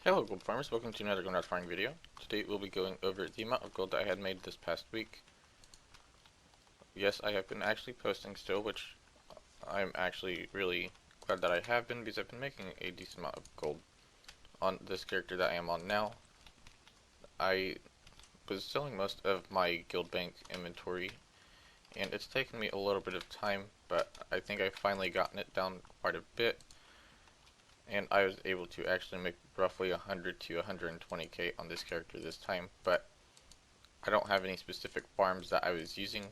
Hello gold farmers, welcome to another gold farming video. Today we'll be going over the amount of gold that I had made this past week. Yes, I have been actually posting still, which I'm actually really glad that I have been, because I've been making a decent amount of gold on this character that I am on now. I was selling most of my guild bank inventory, and it's taken me a little bit of time, but I think I've finally gotten it down quite a bit. And I was able to actually make roughly 100 to 120k on this character this time, but I don't have any specific farms that I was using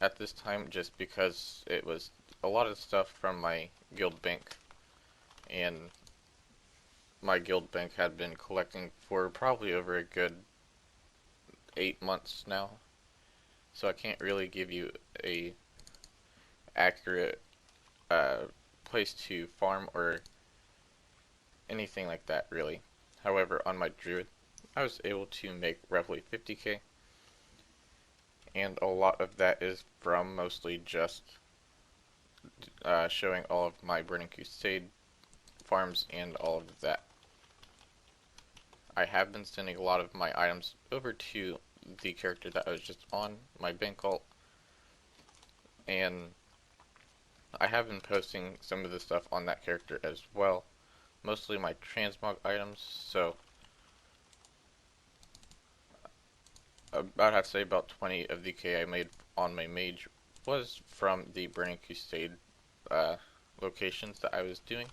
at this time, just because it was a lot of stuff from my guild bank, and my guild bank had been collecting for probably over a good 8 months now, so I can't really give you a accurate place to farm or anything like that really. However, on my druid, I was able to make roughly 50k, and a lot of that is from mostly just showing all of my Burning Crusade farms and all of that. I have been sending a lot of my items over to the character that I was just on, my bank alt, and I have been posting some of the stuff on that character as well. Mostly my transmog items, so I'd have to say about 20 of the K I made on my mage was from the Burning Crusade locations that I was doing.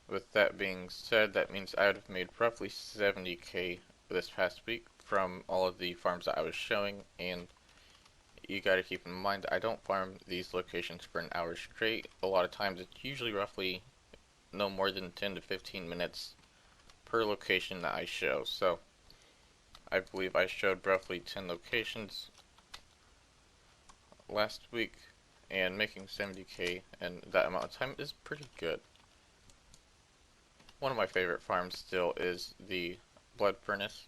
With that being said, that means I would have made roughly 70k this past week from all of the farms that I was showing, and you gotta keep in mind that I don't farm these locations for an hour straight. A lot of times it's usually roughly no more than 10 to 15 minutes per location that I show. So I believe I showed roughly 10 locations last week, and making 70k in that amount of time is pretty good. One of my favorite farms still is the Blood Furnace.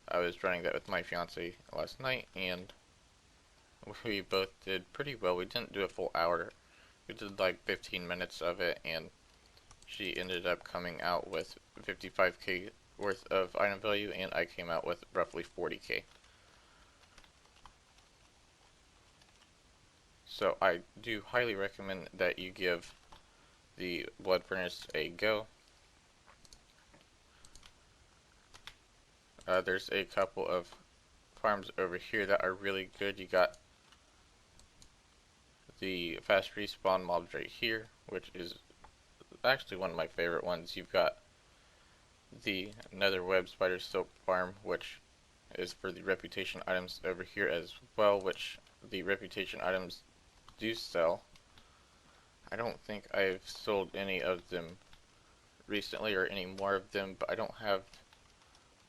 I was running that with my fiance last night, and we both did pretty well. We didn't do a full hour. We did like 15 minutes of it, and she ended up coming out with 55k worth of item value, and I came out with roughly 40k. So I do highly recommend that you give the Blood Furnace a go. There's a couple of farms over here that are really good. You got the fast respawn mobs right here, which is actually one of my favorite ones. You've got the Nether Web Spider Silk farm, which is for the reputation items over here as well, which the reputation items do sell. I don't think I've sold any of them recently or any more of them, but I don't have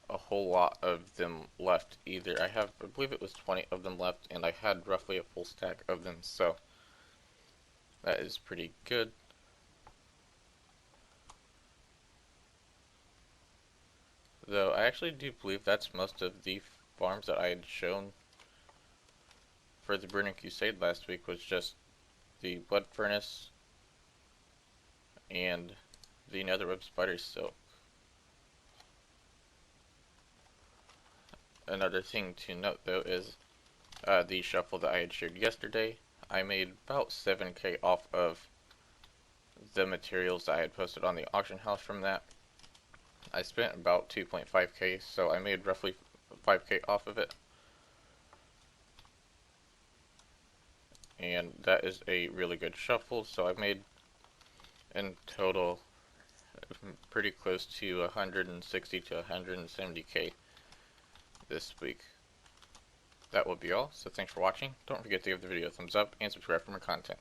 a whole lot of them left either. I believe it was 20 of them left, and I had roughly a full stack of them, so that is pretty good. Though I actually do believe that's most of the farms that I had shown for the Burning Crusade last week, was just the Blood Furnace and the Netherweb Spider Silk. Another thing to note though is the shuffle that I had shared yesterday. I made about 7k off of the materials that I had posted on the auction house from that. I spent about 2.5k, so I made roughly 5k off of it. And that is a really good shuffle, so I made in total pretty close to 160 to 170k this week. That will be all, so thanks for watching. Don't forget to give the video a thumbs up and subscribe for more content.